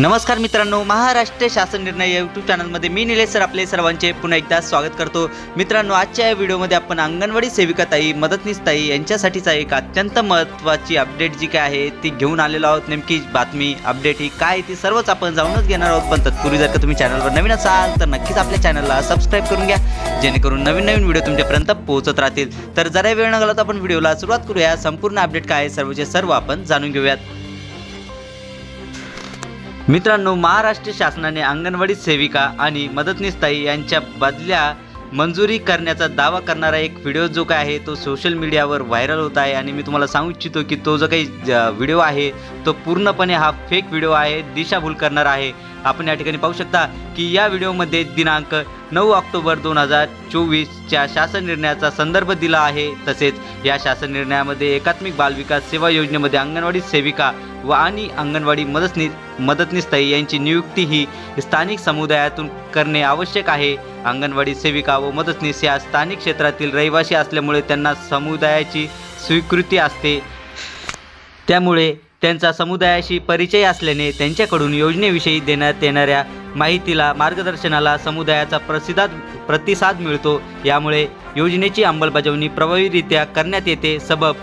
नमस्कार मित्रांनो, महाराष्ट्र शासन निर्णय यूट्यूब चॅनलमध्ये मी निलेश सर आपले सर्वांचे पुन्हा एकदा स्वागत करतो। मित्रांनो, आजच्या या व्हिडिओमध्ये आपण अंगणवाडी सेविका ताई, मदतनीस ताई यांच्यासाठीचा एक अत्यंत महत्त्वाची अपडेट जी काय आहे ती घेऊन आलेलो आहोत। नेमकी बातमी अपडेट ही काय ती सर्वच आपण जाणूनच घेणार आहोत। पण तत्पूर्वी जर का तुम्ही चॅनलवर नवीन असाल तर नक्कीच आपल्या चॅनलला सबस्क्राइब करून घ्या, जेणेकरून नवीन व्हिडिओ तुमच्यापर्यंत पोहोचत राहतील। तर जरा वेळ न घालवता आपण व्हिडिओला सुरुवात करूया। संपूर्ण अपडेट काय आहे सर्वचे सर्व आपण जाणून घेऊयात। मित्रांनो, महाराष्ट्र शासनाने अंगणवाडी सेविका आणि मदतनीस ताई यांच्या बदल्या मंजुरी करण्याचा दावा करणारा एक व्हिडिओ जो काय आहे तो सोशल मीडियावर व्हायरल होत आहे। आणि मी तुम्हाला सांगू इच्छितो की तो जो काही व्हिडिओ आहे तो पूर्णपणे हा फेक व्हिडिओ आहे, दिशाभूल करणारा आहे। आपण या ठिकाणी पाहू शकता की या व्हिडिओमध्ये दिनांक 9 ऑक्टोबर 2024च्या शासन निर्णयाचा संदर्भ दिला आहे। तसेच या शासन निर्णयामध्ये एकात्मिक बालविकास सेवा योजनेमध्ये अंगणवाडी सेविका व आणि अंगणवाडी मदतनीस ताई यांची नियुक्ती ही स्थानिक समुदायातून करणे आवश्यक आहे। अंगणवाडी सेविका व मदतनीस या स्थानिक क्षेत्रातील रहिवासी असल्यामुळे त्यांना समुदायाची स्वीकृती असते, त्यामुळे त्यांचा समुदायाशी परिचय असल्याने त्यांच्याकडून योजनेविषयी देण्यात येणाऱ्या माहितीला मार्गदर्शनाला समुदायाचा प्रतिसाद मिळतो। यामुळे योजनेची अंमलबजावणी प्रभावीरित्या करण्यात येते। सबब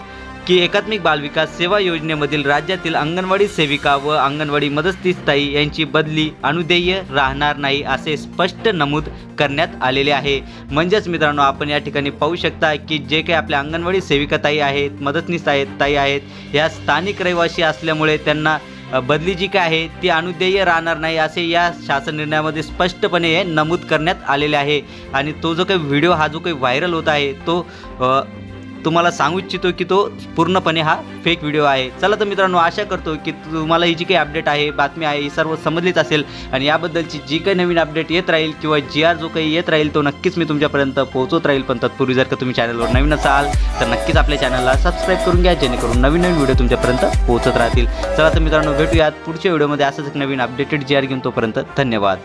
की एकात्मिक बालविकास सेवा योजनेमधील राज्यातील अंगणवाडी सेविका व अंगणवाडी मदतनीस ताई यांची बदली अनुदेय राहणार नाही असे स्पष्ट नमूद करण्यात आलेले आहे। म्हणजेच मित्रांनो, आपण या ठिकाणी पाहू शकता की जे काही आपल्या अंगणवाडी सेविका ताई आहेत, मदतनीस ताई आहेत, या स्थानिक रहिवासी असल्यामुळे त्यांना बदली जी काय आहे ती अनुदेय राहणार नाही असे या शासन निर्णयामध्ये स्पष्टपणे नमूद करण्यात आलेले आहे। आणि तो जो काही व्हिडिओ हा जो काही व्हायरल होत आहे तो तुम्हाला सांगू इच्छितो की तो पूर्णपणे हा फेक व्हिडिओ आहे। चला तर मित्रांनो, आशा करतो की तुम्हाला ही जी काही अपडेट आहे, बातमी आहे, ही सर्व समजलीच असेल। आणि याबद्दलची जी काही नवीन अपडेट येत राहील किंवा GR जो काही येत राहील तो नक्कीच मी तुमच्यापर्यंत पोहोचवत राहील। पण तत्पूर्वी जर का तुम्ही चॅनलवर नवीन असाल तर नक्कीच आपल्या चॅनलला सबस्क्राइब करून घ्या, जेणेकरून नवीन व्हिडिओ तुमच्यापर्यंत पोहोचत राहतील। चला तर मित्रांनो, भेटूयात पुढच्या व्हिडिओमध्ये असंच एक नवीन अपडेटेड GR घेऊन। तोपर्यंत धन्यवाद।